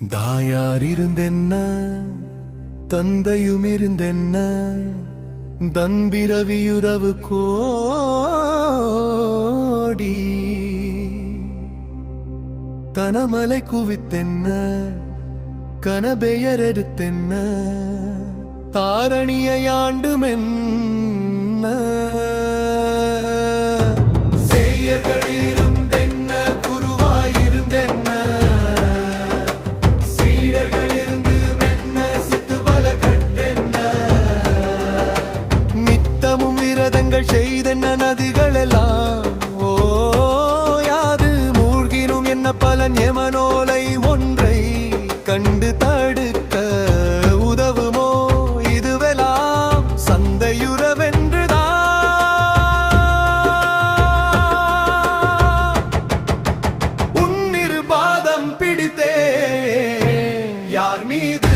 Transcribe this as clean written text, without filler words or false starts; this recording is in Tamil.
தாயார் இருந்தென்ன தந்தையும் இருந்தென்ன தன்பிரவியுறவு கோடி தனமலை குவித்தென்ன கனபெயரெடுத்தென்ன தாரணியாண்டுமென்ன செய்யர்களிருந்தென்ன குருவாயிருந்தென்ன சீடர்களிருந்து மென்ன சித்துபல கட்டென்ன நித்தமும் விரதங்கள் செய்தென்ன நதிகளெல்லாம் ஓயாது மூழ்கினும் என்ன பலன் யமனோலை ஒன்றை கண்டு தடுக்க உதவுமோ இதுவெல்லாம் சந்தையுறவென்றுதான் உன்னிரு பாதம் பிடித்தே யார் மீது